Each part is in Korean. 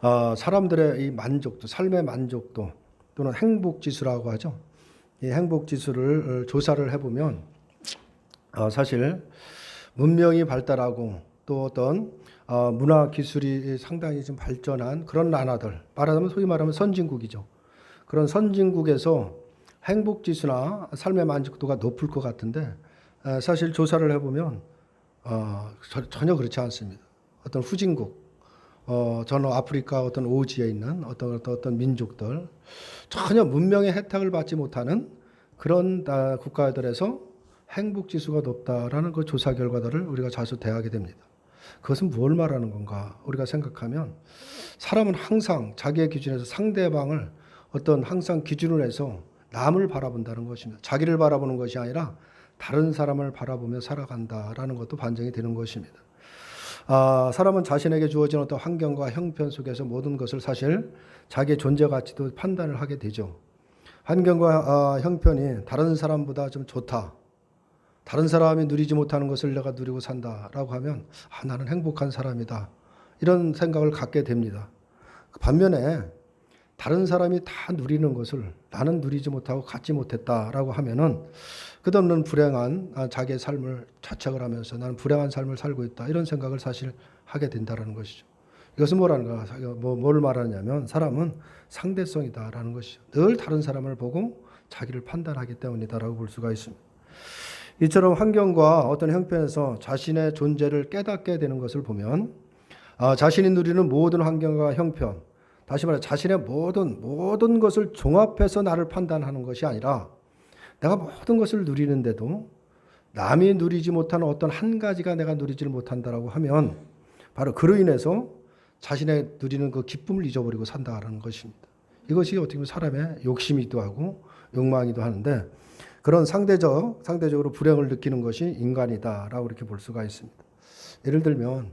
사람들의 이 만족도, 삶의 만족도 또는 행복지수라고 하죠. 이 행복지수를 조사를 해보면 사실 문명이 발달하고 또 어떤 문화 기술이 상당히 좀 발전한 그런 나라들, 말하자면 소위 말하면 선진국이죠. 그런 선진국에서 행복지수나 삶의 만족도가 높을 것 같은데 사실 조사를 해보면 전혀 그렇지 않습니다. 어떤 후진국, 저는 아프리카 어떤 오지에 있는 어떤 민족들 전혀 문명의 혜택을 받지 못하는 그런 국가들에서 행복 지수가 높다라는 그 조사 결과들을 우리가 자주 대하게 됩니다. 그것은 뭘 말하는 건가? 우리가 생각하면 사람은 항상 자기의 기준에서 상대방을 어떤 항상 기준으로 해서 남을 바라본다는 것입니다. 자기를 바라보는 것이 아니라 다른 사람을 바라보며 살아간다라는 것도 반증이 되는 것입니다. 사람은 자신에게 주어진 어떤 환경과 형편 속에서 모든 것을 사실 자기의 존재 가치도 판단을 하게 되죠. 환경과 형편이 다른 사람보다 좀 좋다. 다른 사람이 누리지 못하는 것을 내가 누리고 산다라고 하면 나는 행복한 사람이다. 이런 생각을 갖게 됩니다. 반면에 다른 사람이 다 누리는 것을 나는 누리지 못하고 갖지 못했다라고 하면은 끝없는 불행한 자기의 삶을 자책을 하면서 나는 불행한 삶을 살고 있다. 이런 생각을 사실 하게 된다라는 것이죠. 이것은 뭐라는가? 뭘 말하냐면 사람은 상대성이다라는 것이죠. 늘 다른 사람을 보고 자기를 판단하기 때문이다라고 볼 수가 있습니다. 이처럼 환경과 어떤 형편에서 자신의 존재를 깨닫게 되는 것을 보면 자신이 누리는 모든 환경과 형편, 다시 말해 자신의 모든 것을 종합해서 나를 판단하는 것이 아니라 내가 모든 것을 누리는데도 남이 누리지 못하는 어떤 한 가지가 내가 누리지를 못한다라고 하면 바로 그로 인해서 자신의 누리는 그 기쁨을 잊어버리고 산다라는 것입니다. 이것이 어떻게 보면 사람의 욕심이기도 하고 욕망이기도 하는데 그런 상대적으로 불행을 느끼는 것이 인간이다라고 이렇게 볼 수가 있습니다. 예를 들면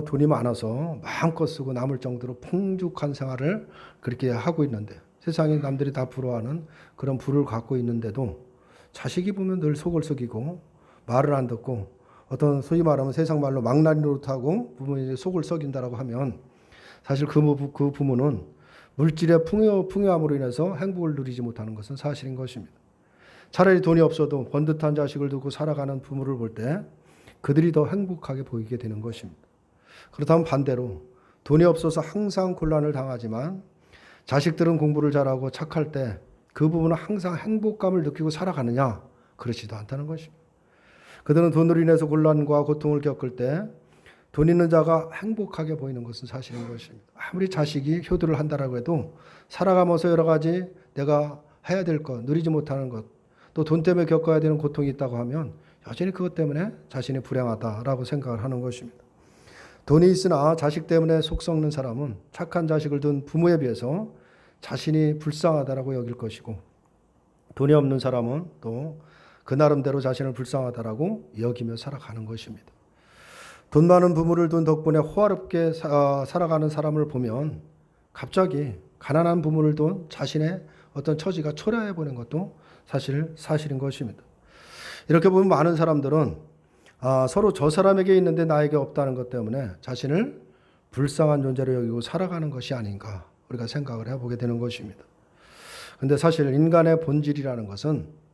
돈이 많아서 마음껏 쓰고 남을 정도로 풍족한 생활을 그렇게 하고 있는데 세상에 남들이 다 부러워하는 그런 부를 갖고 있는데도 자식이 보면 늘 속을 썩이고 말을 안 듣고 어떤 소위 말하면 세상 말로 망나니 노릇하고 부모님의 속을 썩인다라고 하면 사실 그 부모는 물질의 풍요함으로 인해서 행복을 누리지 못하는 것은 사실인 것입니다. 차라리 돈이 없어도 번듯한 자식을 두고 살아가는 부모를 볼 때 그들이 더 행복하게 보이게 되는 것입니다. 그렇다면 반대로 돈이 없어서 항상 곤란을 당하지만 자식들은 공부를 잘하고 착할 때 그 부부는 항상 행복감을 느끼고 살아가느냐? 그렇지도 않다는 것입니다. 그들은 돈으로 인해서 곤란과 고통을 겪을 때 돈 있는 자가 행복하게 보이는 것은 사실인 것입니다. 아무리 자식이 효도를 한다라고 해도 살아가면서 여러 가지 내가 해야 될 것, 누리지 못하는 것, 또 돈 때문에 겪어야 되는 고통이 있다고 하면 여전히 그것 때문에 자신이 불행하다라고 생각을 하는 것입니다. 돈이 있으나 자식 때문에 속 썩는 사람은 착한 자식을 둔 부모에 비해서 자신이 불쌍하다라고 여길 것이고 돈이 없는 사람은 또 그 나름대로 자신을 불쌍하다라고 여기며 살아가는 것입니다. 돈 많은 부모를 둔 덕분에 호화롭게 살아가는 사람을 보면 갑자기 가난한 부모를 둔 자신의 어떤 처지가 초라해 보이는 것도 사실인 것입니다. 이렇게 보면 많은 사람들은 서로 저 사람에게 있는데 나에게 없다는 것 때문에 자신을 불쌍한 존재로 여기고 살아가는 것이 아닌가 우리가 생각을 해보게 되는 것입니다. 그런데 사실 인간의 본질이라는 것은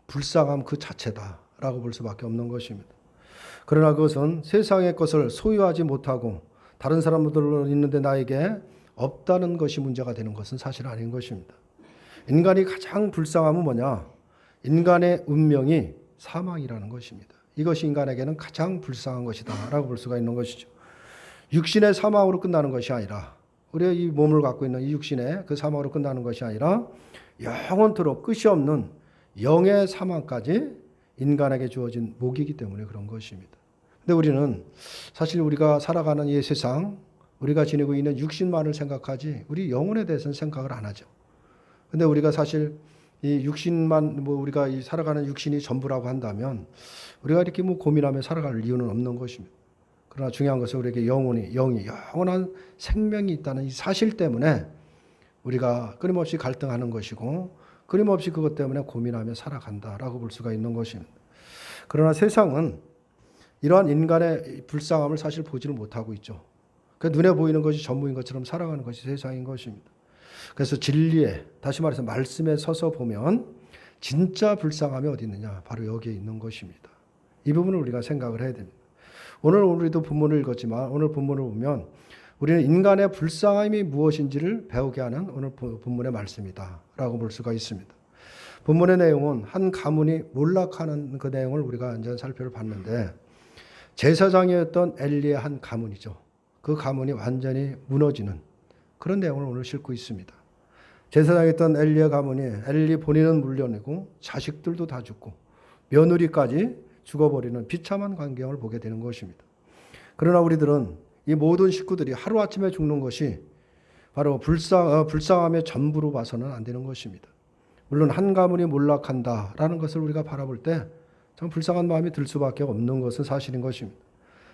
불쌍함 그 자체다라고 볼 수밖에 없는 것입니다. 그러나 그것은 세상의 것을 소유하지 못하고 다른 사람들로 있는데 나에게 없다는 것이 문제가 되는 것은 사실 아닌 것입니다. 인간이 가장 불쌍함은 뭐냐? 인간의 운명이 사망이라는 것입니다. 이것이 인간에게는 가장 불쌍한 것이다 라고 볼 수가 있는 것이죠. 육신의 사망으로 끝나는 것이 아니라 우리의 이 몸을 갖고 있는 이 육신의 그 사망으로 끝나는 것이 아니라 영원토록 끝이 없는 영의 사망까지 인간에게 주어진 목이기 때문에 그런 것입니다. 근데 우리는 사실 우리가 살아가는 이 세상, 우리가 지니고 있는 육신만을 생각하지 우리 영혼에 대해서는 생각을 안 하죠. 근데 우리가 사실 이 육신만 우리가 이 살아가는 육신이 전부라고 한다면 우리가 이렇게 고민하며 살아갈 이유는 없는 것입니다. 그러나 중요한 것은 우리에게 영이 영원한 생명이 있다는 이 사실 때문에 우리가 끊임없이 갈등하는 것이고 끊임없이 그것 때문에 고민하며 살아간다라고 볼 수가 있는 것입니다. 그러나 세상은 이러한 인간의 불쌍함을 사실 보지를 못하고 있죠. 그 눈에 보이는 것이 전부인 것처럼 살아가는 것이 세상인 것입니다. 그래서 진리에, 다시 말해서 말씀에 서서 보면 진짜 불쌍함이 어디 있느냐? 바로 여기에 있는 것입니다. 이 부분을 우리가 생각을 해야 됩니다. 오늘 우리도 본문을 읽었지만 오늘 본문을 보면 우리는 인간의 불쌍함이 무엇인지를 배우게 하는 오늘 본문의 말씀이다 라고 볼 수가 있습니다. 본문의 내용은 한 가문이 몰락하는 그 내용을 우리가 이제 살펴봤는데, 제사장이었던 엘리의 한 가문이죠. 그 가문이 완전히 무너지는 그런 내용을 오늘 싣고 있습니다. 제사장이었던 엘리의 가문이, 엘리 본인은 물론이고 자식들도 다 죽고 며느리까지 죽어버리는 비참한 광경을 보게 되는 것입니다. 그러나 우리들은 이 모든 식구들이 하루아침에 죽는 것이 바로 불쌍함의 전부로 봐서는 안 되는 것입니다. 물론 한 가문이 몰락한다라는 것을 우리가 바라볼 때 참 불쌍한 마음이 들 수밖에 없는 것은 사실인 것입니다.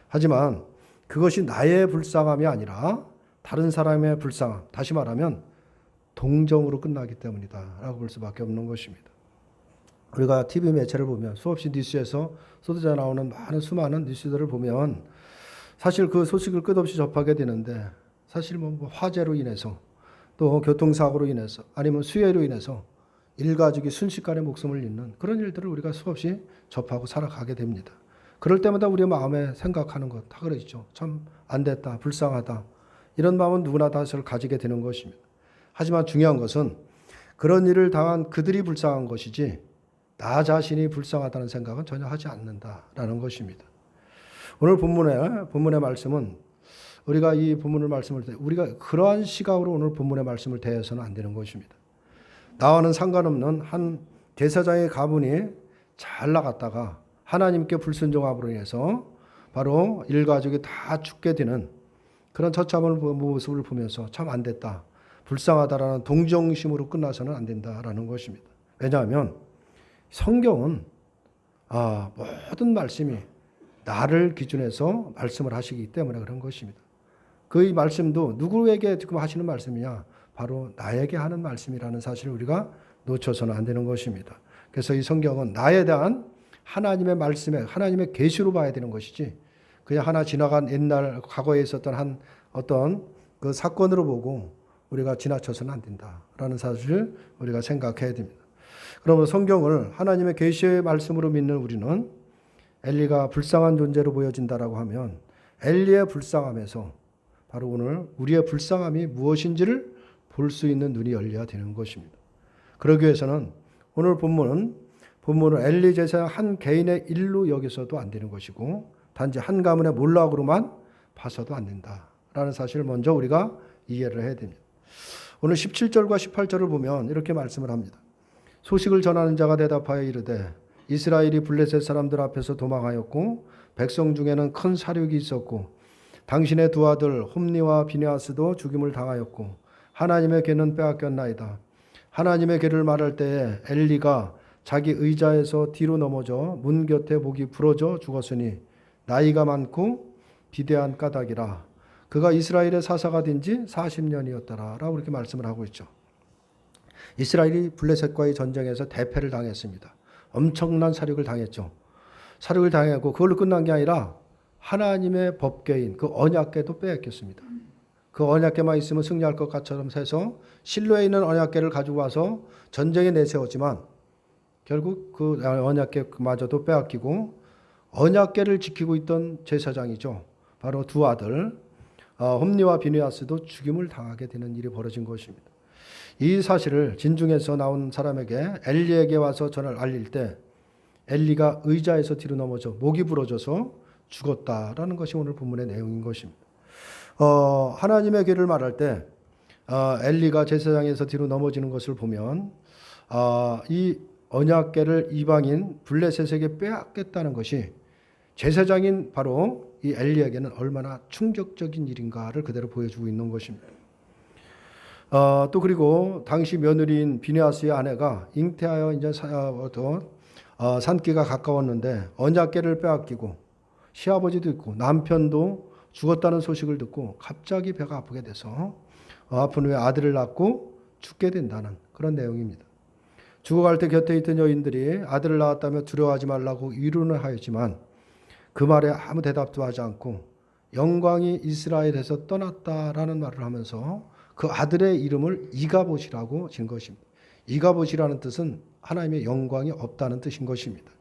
하지만 그것이 나의 불쌍함이 아니라 다른 사람의 불쌍함, 다시 말하면 동정으로 끝나기 때문이다 라고 볼 수밖에 없는 것입니다. 우리가 TV 매체를 보면 수없이 뉴스에서 쏟아져 나오는 수많은 뉴스들을 보면 사실 그 소식을 끝없이 접하게 되는데, 사실 뭐 화재로 인해서 또 교통사고로 인해서 아니면 수해로 인해서 일가족이 순식간에 목숨을 잃는 그런 일들을 우리가 수없이 접하고 살아가게 됩니다. 그럴 때마다 우리 마음에 생각하는 것 다 그러죠. 참 안 됐다, 불쌍하다, 이런 마음은 누구나 다 가지게 되는 것입니다. 하지만 중요한 것은 그런 일을 당한 그들이 불쌍한 것이지 나 자신이 불쌍하다는 생각은 전혀 하지 않는다라는 것입니다. 오늘 본문의 말씀은 우리가 이 본문을 말씀을 때 우리가 그러한 시각으로 오늘 본문의 말씀을 대해서는 안 되는 것입니다. 나와는 상관없는 한 제사장의 가문이 잘 나갔다가 하나님께 불순종함으로 인해서 바로 일가족이 다 죽게 되는 그런 처참한 모습을 보면서 참 안 됐다, 불쌍하다라는 동정심으로 끝나서는 안 된다라는 것입니다. 왜냐하면 성경은 모든 말씀이 나를 기준해서 말씀을 하시기 때문에 그런 것입니다. 그 이 말씀도 누구에게 지금 하시는 말씀이냐? 바로 나에게 하는 말씀이라는 사실을 우리가 놓쳐서는 안 되는 것입니다. 그래서 이 성경은 나에 대한 하나님의 말씀에, 하나님의 계시로 봐야 되는 것이지 그냥 하나 지나간 옛날 과거에 있었던 한 어떤 그 사건으로 보고 우리가 지나쳐서는 안 된다라는 사실을 우리가 생각해야 됩니다. 그러면 성경을 하나님의 계시의 말씀으로 믿는 우리는 엘리가 불쌍한 존재로 보여진다라고 하면 엘리의 불쌍함에서 바로 오늘 우리의 불쌍함이 무엇인지를 볼 수 있는 눈이 열려야 되는 것입니다. 그러기 위해서는 오늘 본문은 엘리 제사장 한 개인의 일로 여기서도 안 되는 것이고 단지 한 가문의 몰락으로만 봐서도 안 된다라는 사실을 먼저 우리가 이해를 해야 됩니다. 오늘 17절과 18절을 보면 이렇게 말씀을 합니다. 소식을 전하는 자가 대답하여 이르되 이스라엘이 블레셋 사람들 앞에서 도망하였고 백성 중에는 큰 사륙이 있었고 당신의 두 아들 홈니와 비느하스도 죽임을 당하였고 하나님의 궤는 빼앗겼나이다. 하나님의 궤를 말할 때에 엘리가 자기 의자에서 뒤로 넘어져 문 곁에 목이 부러져 죽었으니 나이가 많고 비대한 까닭이라. 그가 이스라엘의 사사가 된 지 40년이었더라 라고 이렇게 말씀을 하고 있죠. 이스라엘이 블레셋과의 전쟁에서 대패를 당했습니다. 엄청난 사륙을 당했죠. 사륙을 당했고 그걸로 끝난 게 아니라 하나님의 법궤인 그 언약궤도 빼앗겼습니다. 그 언약궤만 있으면 승리할 것 같처럼 해서 실로에 있는 언약궤를 가지고 와서 전쟁에 내세웠지만 결국 그 언약궤마저도 빼앗기고 언약궤를 지키고 있던 제사장이죠. 바로 두 아들 홈니와 비느하스도 죽임을 당하게 되는 일이 벌어진 것입니다. 이 사실을 진중에서 나온 사람에게 엘리에게 와서 전을 알릴 때 엘리가 의자에서 뒤로 넘어져 목이 부러져서 죽었다라는 것이 오늘 본문의 내용인 것입니다. 하나님의 궤를 말할 때 엘리가 제사장에서 뒤로 넘어지는 것을 보면 이 언약궤를 이방인 블레셋에게 빼앗겠다는 것이 제사장인 바로 이 엘리에게는 얼마나 충격적인 일인가를 그대로 보여주고 있는 것입니다. 또 그리고 당시 며느리인 비느하스의 아내가 잉태하여 이제 산기가 가까웠는데 언약궤를 빼앗기고 시아버지도 있고 남편도 죽었다는 소식을 듣고 갑자기 배가 아프게 돼서 아픈 후에 아들을 낳고 죽게 된다는 그런 내용입니다. 죽어갈 때 곁에 있던 여인들이 아들을 낳았다며 두려워하지 말라고 위로는 하였지만 그 말에 아무 대답도 하지 않고 영광이 이스라엘에서 떠났다라는 말을 하면서 그 아들의 이름을 이가봇이라고 진 것입니다. 이가봇이라는 뜻은 하나님의 영광이 없다는 뜻인 것입니다.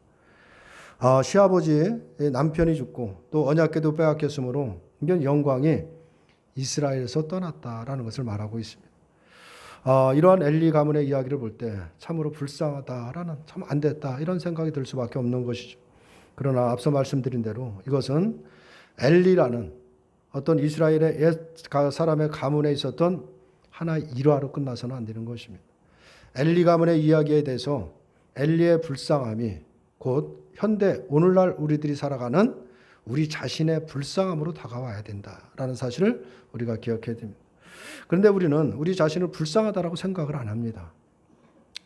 시아버지 남편이 죽고 또 언약궤도 빼앗겼으므로 이런 영광이 이스라엘에서 떠났다라는 것을 말하고 있습니다. 이러한 엘리 가문의 이야기를 볼 때 참으로 불쌍하다라는, 참 안됐다 이런 생각이 들 수밖에 없는 것이죠. 그러나 앞서 말씀드린 대로 이것은 엘리라는 어떤 이스라엘의 옛 사람의 가문에 있었던 하나의 일화로 끝나서는 안 되는 것입니다. 엘리 가문의 이야기에 대해서 엘리의 불쌍함이 곧 현대 오늘날 우리들이 살아가는 우리 자신의 불쌍함으로 다가와야 된다라는 사실을 우리가 기억해야 됩니다. 그런데 우리는 우리 자신을 불쌍하다라고 생각을 안 합니다.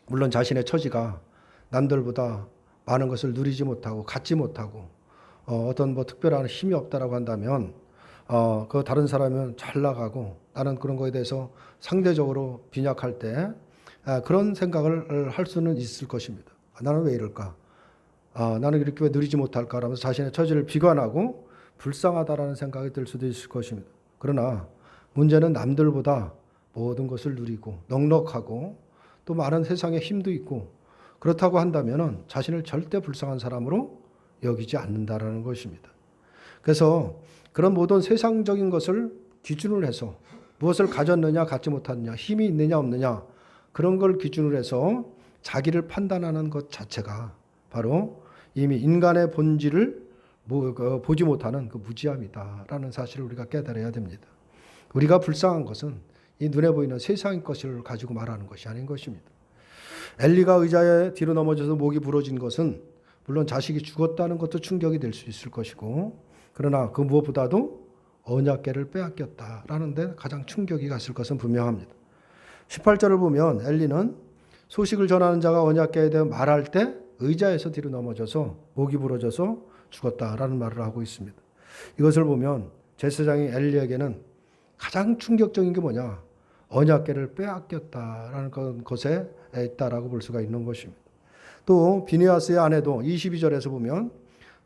물론 자신의 처지가 남들보다 많은 것을 누리지 못하고 갖지 못하고 어떤 특별한 힘이 없다라고 한다면 그 다른 사람은 잘 나가고 나는 그런 거에 대해서 상대적으로 빈약할 때 그런 생각을 할 수는 있을 것입니다. 나는 왜 이럴까? 나는 이렇게 왜 누리지 못할까? 라면서 자신의 처지를 비관하고 불쌍하다라는 생각이 들 수도 있을 것입니다. 그러나 문제는 남들보다 모든 것을 누리고 넉넉하고 또 많은 세상에 힘도 있고 그렇다고 한다면 자신을 절대 불쌍한 사람으로 여기지 않는다라는 것입니다. 그래서 그런 모든 세상적인 것을 기준으로 해서 무엇을 가졌느냐 갖지 못했느냐 힘이 있느냐 없느냐 그런 걸 기준으로 해서 자기를 판단하는 것 자체가 바로 이미 인간의 본질을 보지 못하는 그 무지함이다라는 사실을 우리가 깨달아야 됩니다. 우리가 불쌍한 것은 이 눈에 보이는 세상의 것을 가지고 말하는 것이 아닌 것입니다. 엘리가 의자에 뒤로 넘어져서 목이 부러진 것은 물론 자식이 죽었다는 것도 충격이 될 수 있을 것이고 그러나 그 무엇보다도 언약궤를 빼앗겼다라는 데 가장 충격이 갔을 것은 분명합니다. 18절을 보면 엘리는 소식을 전하는 자가 언약궤에 대해 말할 때 의자에서 뒤로 넘어져서 목이 부러져서 죽었다라는 말을 하고 있습니다. 이것을 보면 제사장이 엘리에게는 가장 충격적인 게 뭐냐? 언약궤를 빼앗겼다라는 것에 있다라고 볼 수가 있는 것입니다. 또 비느하스의 아내도 22절에서 보면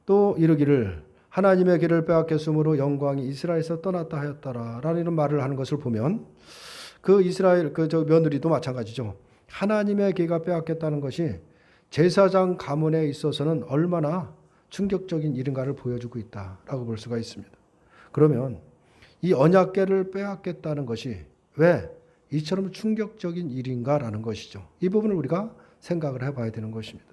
또 이르기를 하나님의 궤를 빼앗겼으므로 영광이 이스라엘에서 떠났다 하였다라는 말을 하는 것을 보면 그 이스라엘 며느리도 마찬가지죠. 하나님의 궤가 빼앗겼다는 것이 제사장 가문에 있어서는 얼마나 충격적인 일인가를 보여주고 있다라고 볼 수가 있습니다. 그러면 이 언약궤를 빼앗겼다는 것이 왜 이처럼 충격적인 일인가라는 것이죠. 이 부분을 우리가 생각을 해봐야 되는 것입니다.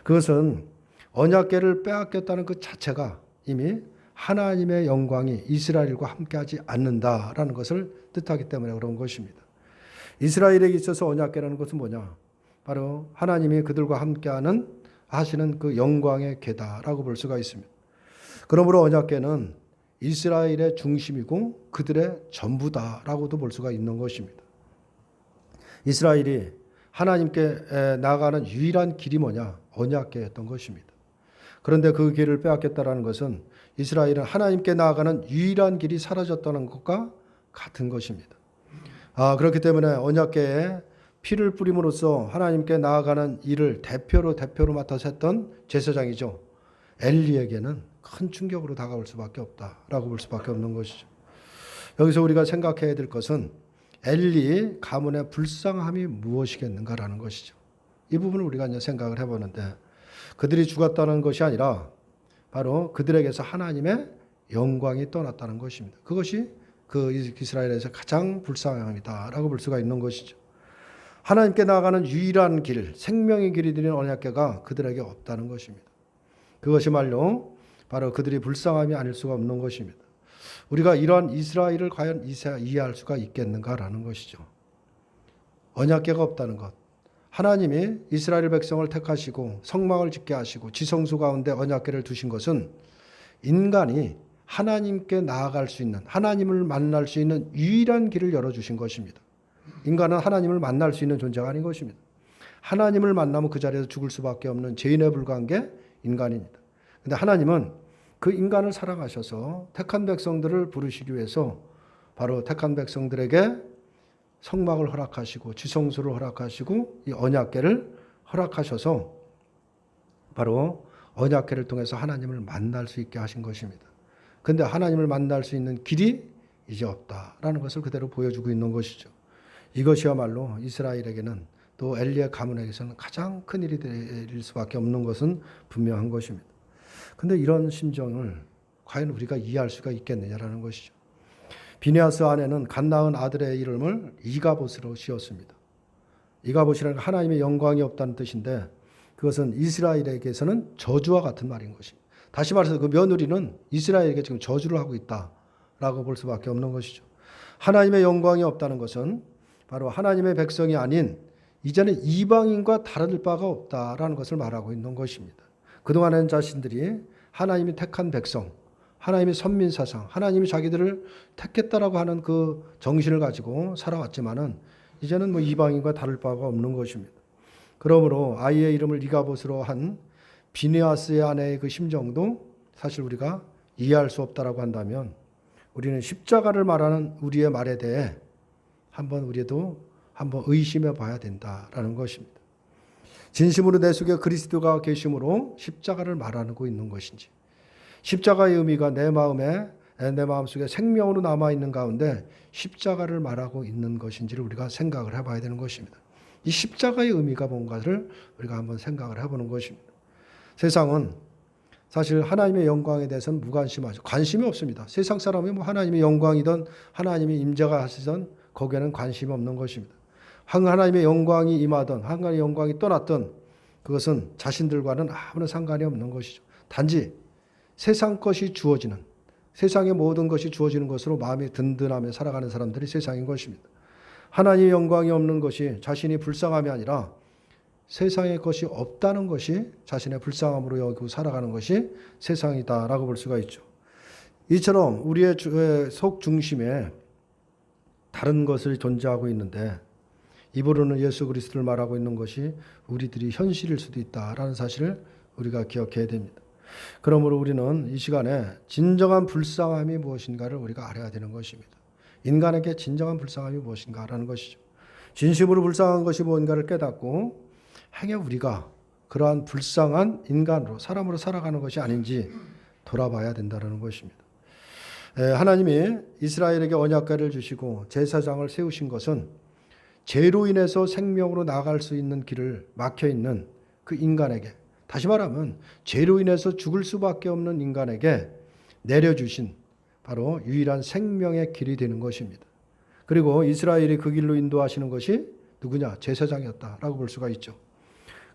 그것은 언약궤를 빼앗겼다는 그 자체가 이미 하나님의 영광이 이스라엘과 함께하지 않는다라는 것을 뜻하기 때문에 그런 것입니다. 이스라엘에게 있어서 언약궤라는 것은 뭐냐? 바로 하나님이 그들과 함께하는 하시는 그 영광의 궤다라고 볼 수가 있습니다. 그러므로 언약궤는 이스라엘의 중심이고 그들의 전부다라고도 볼 수가 있는 것입니다. 이스라엘이 하나님께 나아가는 유일한 길이 뭐냐? 언약궤였던 것입니다. 그런데 그 길을 빼앗겼다는 것은 이스라엘은 하나님께 나아가는 유일한 길이 사라졌다는 것과 같은 것입니다. 그렇기 때문에 언약궤에 피를 뿌림으로써 하나님께 나아가는 일을 대표로 맡아서 했던 제사장이죠. 엘리에게는 큰 충격으로 다가올 수밖에 없다라고 볼 수밖에 없는 것이죠. 여기서 우리가 생각해야 될 것은 엘리 가문의 불쌍함이 무엇이겠는가라는 것이죠. 이 부분을 우리가 이제 생각을 해보는데 그들이 죽었다는 것이 아니라 바로 그들에게서 하나님의 영광이 떠났다는 것입니다. 그것이 그 이스라엘에서 가장 불쌍함이다라고 볼 수가 있는 것이죠. 하나님께 나아가는 유일한 길, 생명의 길이 되는 언약궤가 그들에게 없다는 것입니다. 그것이 바로 그들이 불쌍함이 아닐 수가 없는 것입니다. 우리가 이러한 이스라엘을 과연 이해할 수가 있겠는가라는 것이죠. 언약궤가 없다는 것. 하나님이 이스라엘 백성을 택하시고 성막을 짓게 하시고 지성소 가운데 언약궤를 두신 것은 인간이 하나님께 나아갈 수 있는, 하나님을 만날 수 있는 유일한 길을 열어주신 것입니다. 인간은 하나님을 만날 수 있는 존재가 아닌 것입니다. 하나님을 만나면 그 자리에서 죽을 수밖에 없는 죄인에 불과한 게 인간입니다. 그런데 하나님은 그 인간을 사랑하셔서 택한 백성들을 부르시기 위해서 바로 택한 백성들에게 성막을 허락하시고 지성소를 허락하시고 이 언약궤를 허락하셔서 바로 언약궤를 통해서 하나님을 만날 수 있게 하신 것입니다. 근데 하나님을 만날 수 있는 길이 이제 없다라는 것을 그대로 보여주고 있는 것이죠. 이것이야말로 이스라엘에게는 또 엘리의 가문에게서는 가장 큰 일이 될 수밖에 없는 것은 분명한 것입니다. 근데 이런 심정을 과연 우리가 이해할 수가 있겠느냐라는 것이죠. 비느하스 아내는 갓 낳은 아들의 이름을 이가봇으로 지었습니다. 이가봇이라는 건 하나님의 영광이 없다는 뜻인데 그것은 이스라엘에게서는 저주와 같은 말인 것입니다. 다시 말해서 그 며느리는 이스라엘에게 지금 저주를 하고 있다라고 볼 수밖에 없는 것이죠. 하나님의 영광이 없다는 것은 바로 하나님의 백성이 아닌 이제는 이방인과 다를 바가 없다라는 것을 말하고 있는 것입니다. 그동안에는 자신들이 하나님이 택한 백성, 하나님의 선민 사상, 하나님이 자기들을 택했다라고 하는 그 정신을 가지고 살아왔지만은 이제는 뭐 이방인과 다를 바가 없는 것입니다. 그러므로 아이의 이름을 이가봇으로 한 비느하스의 아내의 그 심정도 사실 우리가 이해할 수 없다라고 한다면 우리는 십자가를 말하는 우리의 말에 대해 우리도 한번 의심해 봐야 된다라는 것입니다. 진심으로 내 속에 그리스도가 계심으로 십자가를 말하고 있는 것인지, 십자가의 의미가 내 마음속에 생명으로 남아있는 가운데 십자가를 말하고 있는 것인지를 우리가 생각을 해봐야 되는 것입니다. 이 십자가의 의미가 뭔가를 우리가 한번 생각을 해보는 것입니다. 세상은 사실 하나님의 영광에 대해서는 무관심하죠. 관심이 없습니다. 세상 사람이 뭐 하나님의 영광이든 하나님의 임재가 하시든 거기에는 관심이 없는 것입니다. 하나님의 영광이 임하든 하나님의 영광이 떠났든 그것은 자신들과는 아무런 상관이 없는 것이죠. 단지 세상 것이 주어지는, 세상의 모든 것이 주어지는 것으로 마음이 든든하며 살아가는 사람들이 세상인 것입니다. 하나님의 영광이 없는 것이 자신이 불쌍함이 아니라 세상의 것이 없다는 것이 자신의 불쌍함으로 여기고 살아가는 것이 세상이다라고 볼 수가 있죠. 이처럼 우리의 속 중심에 다른 것을 존재하고 있는데 입으로는 예수 그리스도를 말하고 있는 것이 우리들이 현실일 수도 있다라는 사실을 우리가 기억해야 됩니다. 그러므로 우리는 이 시간에 진정한 불쌍함이 무엇인가를 우리가 알아야 되는 것입니다. 인간에게 진정한 불쌍함이 무엇인가라는 것이죠. 진심으로 불쌍한 것이 뭔가를 깨닫고 행여 우리가 그러한 불쌍한 인간으로 사람으로 살아가는 것이 아닌지 돌아봐야 된다는 것입니다. 하나님이 이스라엘에게 언약궤를 주시고 제사장을 세우신 것은 죄로 인해서 생명으로 나아갈 수 있는 길을 막혀있는 그 인간에게, 다시 말하면 죄로 인해서 죽을 수밖에 없는 인간에게 내려주신 바로 유일한 생명의 길이 되는 것입니다. 그리고 이스라엘이 그 길로 인도하시는 것이 누구냐? 제사장이었다라고 볼 수가 있죠.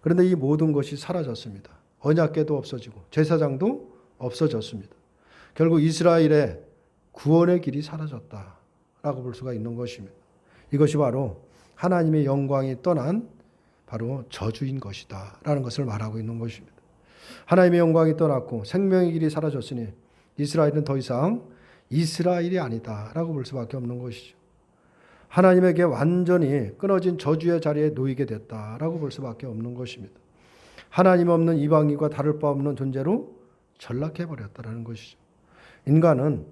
그런데 이 모든 것이 사라졌습니다. 언약궤도 없어지고 제사장도 없어졌습니다. 결국 이스라엘의 구원의 길이 사라졌다라고 볼 수가 있는 것입니다. 이것이 바로 하나님의 영광이 떠난 바로 저주인 것이다 라는 것을 말하고 있는 것입니다. 하나님의 영광이 떠났고 생명의 길이 사라졌으니 이스라엘은 더 이상 이스라엘이 아니다 라고 볼 수밖에 없는 것이죠. 하나님에게 완전히 끊어진 저주의 자리에 놓이게 됐다라고 볼 수밖에 없는 것입니다. 하나님 없는 이방인과 다를 바 없는 존재로 전락해버렸다는 것이죠. 인간은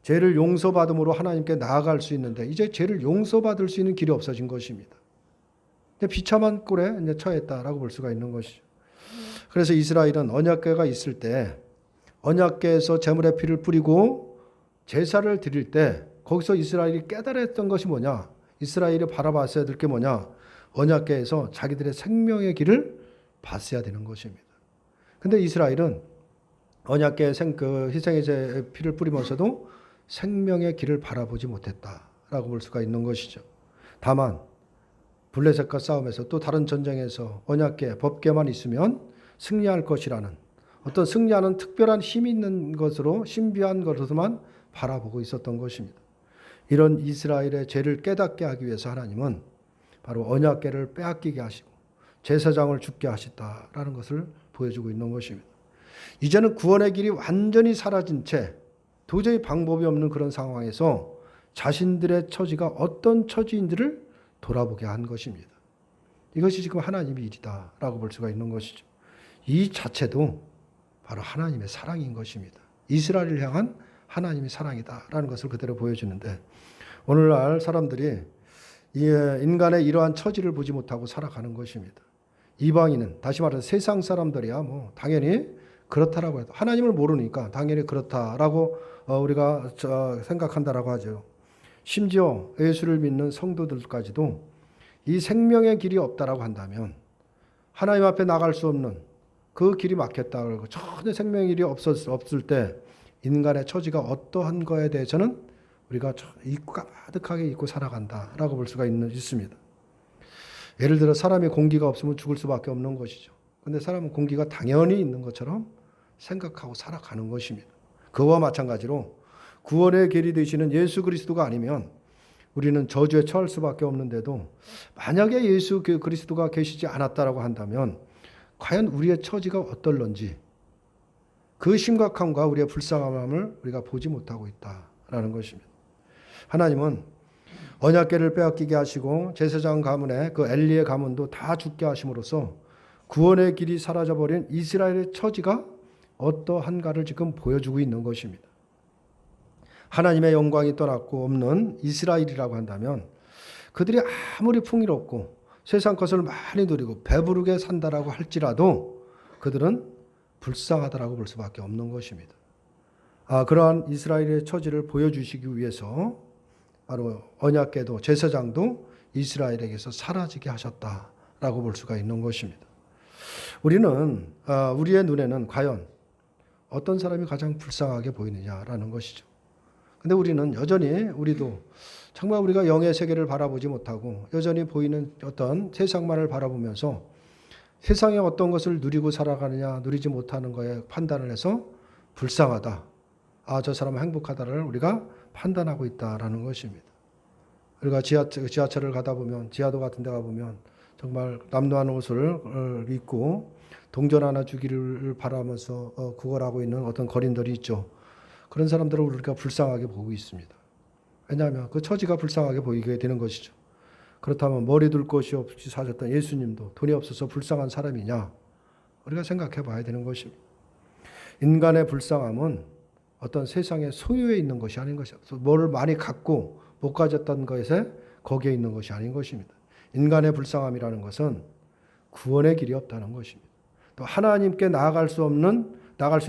죄를 용서받음으로 하나님께 나아갈 수 있는데 이제 죄를 용서받을 수 있는 길이 없어진 것입니다. 비참한 꼴에 이제 처했다라고 볼 수가 있는 것이죠. 그래서 이스라엘은 언약궤가 있을 때 언약궤에서 제물의 피를 뿌리고 제사를 드릴 때 거기서 이스라엘이 깨달았던 것이 뭐냐? 이스라엘이 바라봤어야 될 게 뭐냐? 언약궤에서 자기들의 생명의 길을 봤어야 되는 것입니다. 근데 이스라엘은 언약궤에 희생의 피를 뿌리면서도 생명의 길을 바라보지 못했다라고 볼 수가 있는 것이죠. 다만 블레셋과 싸움에서 또 다른 전쟁에서 언약궤, 법궤만 있으면 승리할 것이라는 어떤 승리하는 특별한 힘이 있는 것으로 신비한 것으로만 바라보고 있었던 것입니다. 이런 이스라엘의 죄를 깨닫게 하기 위해서 하나님은 바로 언약궤를 빼앗기게 하시고 제사장을 죽게 하셨다라는 것을 보여주고 있는 것입니다. 이제는 구원의 길이 완전히 사라진 채 도저히 방법이 없는 그런 상황에서 자신들의 처지가 어떤 처지인지를 돌아보게 한 것입니다. 이것이 지금 하나님의 일이다라고 볼 수가 있는 것이죠. 이 자체도 바로 하나님의 사랑인 것입니다. 이스라엘을 향한 하나님의 사랑이다라는 것을 그대로 보여주는데 오늘날 사람들이 인간의 이러한 처지를 보지 못하고 살아가는 것입니다. 이방인은 다시 말해서 세상 사람들이야 뭐 당연히 그렇다라고 해도 하나님을 모르니까 당연히 그렇다라고 우리가 생각한다라고 하죠. 심지어 예수를 믿는 성도들까지도 이 생명의 길이 없다라고 한다면 하나님 앞에 나갈 수 없는 그 길이 막혔다 그러고 전혀 생명의 길이 없을 때 인간의 처지가 어떠한 거에 대해서는 우리가 가득하게 잊고 살아간다라고 볼 수가 있습니다. 예를 들어 사람이 공기가 없으면 죽을 수밖에 없는 것이죠. 그런데 사람은 공기가 당연히 있는 것처럼 생각하고 살아가는 것입니다. 그와 마찬가지로 구원의 길이 되시는 예수 그리스도가 아니면 우리는 저주에 처할 수밖에 없는데도 만약에 예수 그리스도가 계시지 않았다라고 한다면 과연 우리의 처지가 어떨런지 그 심각함과 우리의 불쌍함을 우리가 보지 못하고 있다라는 것입니다. 하나님은 언약궤를 빼앗기게 하시고 제사장 가문의 그 엘리의 가문도 다 죽게 하심으로써 구원의 길이 사라져버린 이스라엘의 처지가 어떠한가를 지금 보여주고 있는 것입니다. 하나님의 영광이 떠났고 없는 이스라엘이라고 한다면 그들이 아무리 풍요롭고 세상 것을 많이 누리고 배부르게 산다라고 할지라도 그들은 불쌍하다라고 볼 수밖에 없는 것입니다. 그러한 이스라엘의 처지를 보여주시기 위해서 바로 언약궤도 제사장도 이스라엘에게서 사라지게 하셨다라고 볼 수가 있는 것입니다. 우리는 우리의 눈에는 과연 어떤 사람이 가장 불쌍하게 보이느냐라는 것이죠. 근데 우리는 여전히 우리도 정말 우리가 영의 세계를 바라보지 못하고 여전히 보이는 어떤 세상만을 바라보면서 세상에 어떤 것을 누리고 살아가느냐 누리지 못하는 거에 판단을 해서 불쌍하다. 저 사람은 행복하다를 우리가 판단하고 있다라는 것입니다. 우리가 지하철을 가다 보면 지하도 같은 데 가보면 정말 남루한 옷을 입고 동전 하나 주기를 바라면서 구걸하고 있는 어떤 거린들이 있죠. 그런 사람들을 우리가 불쌍하게 보고 있습니다. 왜냐하면 그 처지가 불쌍하게 보이게 되는 것이죠. 그렇다면 머리 둘 곳이 없이 사셨던 예수님도 돈이 없어서 불쌍한 사람이냐? 우리가 생각해 봐야 되는 것입니다. 인간의 불쌍함은 어떤 세상의 소유에 있는 것이 아닌 것이죠. 뭘 많이 갖고 못 가졌던 것에 거기에 있는 것이 아닌 것입니다. 인간의 불쌍함이라는 것은 구원의 길이 없다는 것입니다. 또 하나님께 나아갈 수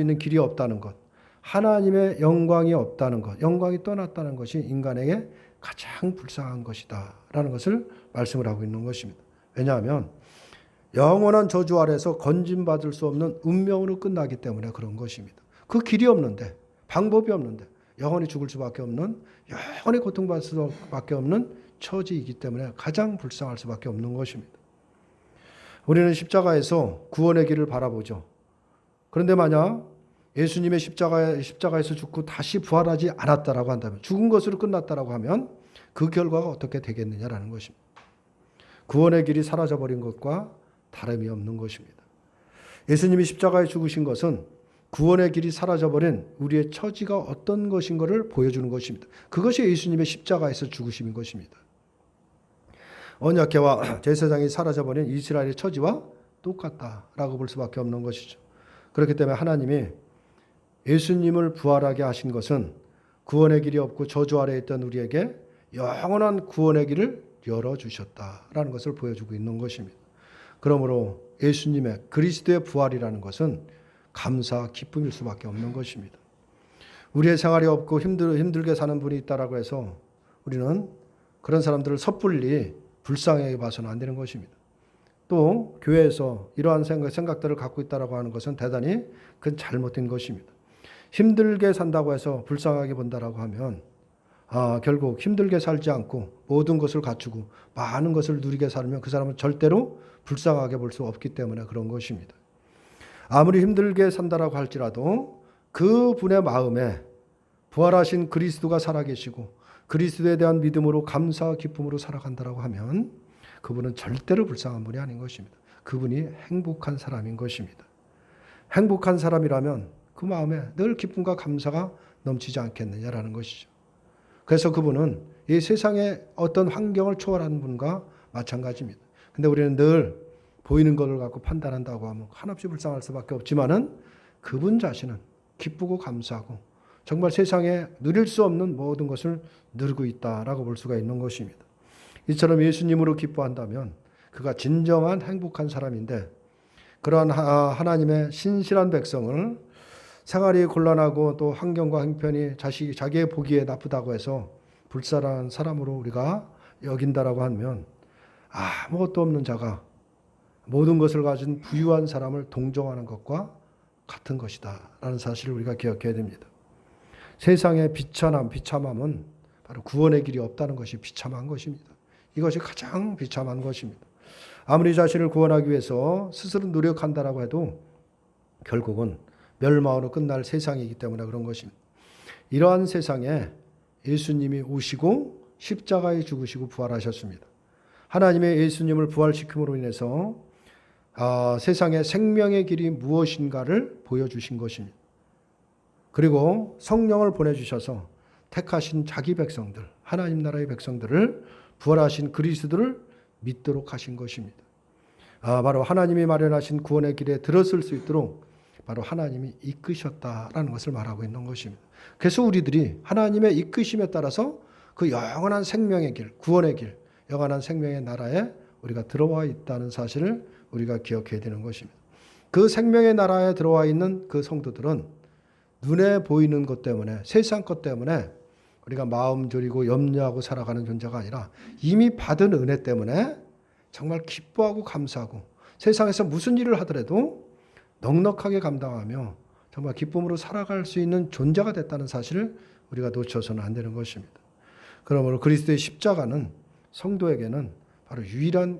있는 길이 없다는 것. 하나님의 영광이 없다는 것, 영광이 떠났다는 것이 인간에게 가장 불쌍한 것이다 라는 것을 말씀을 하고 있는 것입니다. 왜냐하면 영원한 저주 아래서 건진받을 수 없는 운명으로 끝나기 때문에 그런 것입니다. 그 길이 없는데 방법이 없는데 영원히 죽을 수밖에 없는 영원히 고통받을 수밖에 없는 처지이기 때문에 가장 불쌍할 수밖에 없는 것입니다. 우리는 십자가에서 구원의 길을 바라보죠. 그런데 만약 예수님의 십자가에서 죽고 다시 부활하지 않았다라고 한다면 죽은 것으로 끝났다라고 하면 그 결과가 어떻게 되겠느냐라는 것입니다. 구원의 길이 사라져버린 것과 다름이 없는 것입니다. 예수님이 십자가에 죽으신 것은 구원의 길이 사라져버린 우리의 처지가 어떤 것인 것을 보여주는 것입니다. 그것이 예수님의 십자가에서 죽으심인 것입니다. 언약궤와 제사장이 사라져버린 이스라엘의 처지와 똑같다라고 볼 수밖에 없는 것이죠. 그렇기 때문에 하나님이 예수님을 부활하게 하신 것은 구원의 길이 없고 저주 아래에 있던 우리에게 영원한 구원의 길을 열어주셨다라는 것을 보여주고 있는 것입니다. 그러므로 예수님의 그리스도의 부활이라는 것은 감사, 기쁨일 수밖에 없는 것입니다. 우리의 생활이 없고 힘들게 사는 분이 있다라고 해서 우리는 그런 사람들을 섣불리 불쌍하게 봐서는 안 되는 것입니다. 또 교회에서 이러한 생각들을 갖고 있다라고 하는 것은 대단히 그건 잘못된 것입니다. 힘들게 산다고 해서 불쌍하게 본다라고 하면 결국 힘들게 살지 않고 모든 것을 갖추고 많은 것을 누리게 살면 그 사람은 절대로 불쌍하게 볼 수 없기 때문에 그런 것입니다. 아무리 힘들게 산다라고 할지라도 그 분의 마음에 부활하신 그리스도가 살아계시고 그리스도에 대한 믿음으로 감사와 기쁨으로 살아간다라고 하면 그분은 절대로 불쌍한 분이 아닌 것입니다. 그분이 행복한 사람인 것입니다. 행복한 사람이라면 그 마음에 늘 기쁨과 감사가 넘치지 않겠느냐라는 것이죠. 그래서 그분은 이 세상의 어떤 환경을 초월하는 분과 마찬가지입니다. 근데 우리는 늘 보이는 것을 갖고 판단한다고 하면 한없이 불쌍할 수밖에 없지만은 그분 자신은 기쁘고 감사하고 정말 세상에 누릴 수 없는 모든 것을 누리고 있다라고 볼 수가 있는 것입니다. 이처럼 예수님으로 기뻐한다면 그가 진정한 행복한 사람인데 그러한 하나님의 신실한 백성을 생활이 곤란하고 또 환경과 형편이 자기의 보기에 나쁘다고 해서 불쌍한 사람으로 우리가 여긴다라고 하면 아무것도 없는 자가 모든 것을 가진 부유한 사람을 동정하는 것과 같은 것이다 라는 사실을 우리가 기억해야 됩니다. 세상의 비참함은 바로 구원의 길이 없다는 것이 비참한 것입니다. 이것이 가장 비참한 것입니다. 아무리 자신을 구원하기 위해서 스스로 노력한다라고 해도 결국은 멸망으로 끝날 세상이기 때문에 그런 것입니다. 이러한 세상에 예수님이 오시고 십자가에 죽으시고 부활하셨습니다. 하나님의 예수님을 부활시킴으로 인해서 세상의 생명의 길이 무엇인가를 보여주신 것입니다. 그리고 성령을 보내주셔서 택하신 자기 백성들, 하나님 나라의 백성들을 부활하신 그리스도를 믿도록 하신 것입니다. 바로 하나님이 마련하신 구원의 길에 들어설 수 있도록 바로 하나님이 이끄셨다라는 것을 말하고 있는 것입니다. 그래서 우리들이 하나님의 이끄심에 따라서 그 영원한 생명의 길, 구원의 길, 영원한 생명의 나라에 우리가 들어와 있다는 사실을 우리가 기억해야 되는 것입니다. 그 생명의 나라에 들어와 있는 그 성도들은 눈에 보이는 것 때문에, 세상 것 때문에 우리가 마음 졸이고 염려하고 살아가는 존재가 아니라 이미 받은 은혜 때문에 정말 기뻐하고 감사하고 세상에서 무슨 일을 하더라도 넉넉하게 감당하며 정말 기쁨으로 살아갈 수 있는 존재가 됐다는 사실을 우리가 놓쳐서는 안 되는 것입니다. 그러므로 그리스도의 십자가는 성도에게는 바로 유일한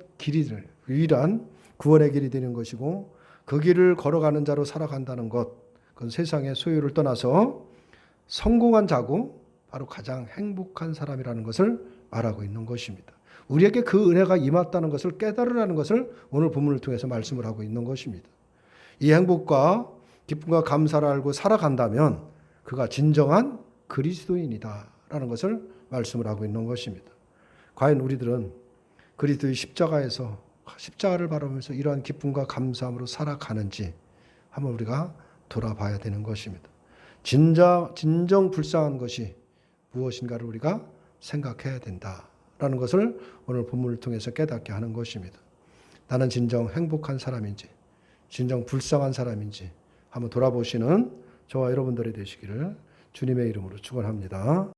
구원의 길이 되는 것이고 그 길을 걸어가는 자로 살아간다는 것, 그건 세상의 소유를 떠나서 성공한 자고 바로 가장 행복한 사람이라는 것을 말하고 있는 것입니다. 우리에게 그 은혜가 임했다는 것을 깨달으라는 것을 오늘 본문을 통해서 말씀을 하고 있는 것입니다. 이 행복과 기쁨과 감사를 알고 살아간다면 그가 진정한 그리스도인이다라는 것을 말씀을 하고 있는 것입니다. 과연 우리들은 그리스도의 십자가를 바라보면서 이러한 기쁨과 감사함으로 살아가는지 한번 우리가 돌아봐야 되는 것입니다. 진정 불쌍한 것이 무엇인가를 우리가 생각해야 된다라는 것을 오늘 본문을 통해서 깨닫게 하는 것입니다. 나는 진정 행복한 사람인지 진정 불쌍한 사람인지 한번 돌아보시는 저와 여러분들이 되시기를 주님의 이름으로 축원합니다.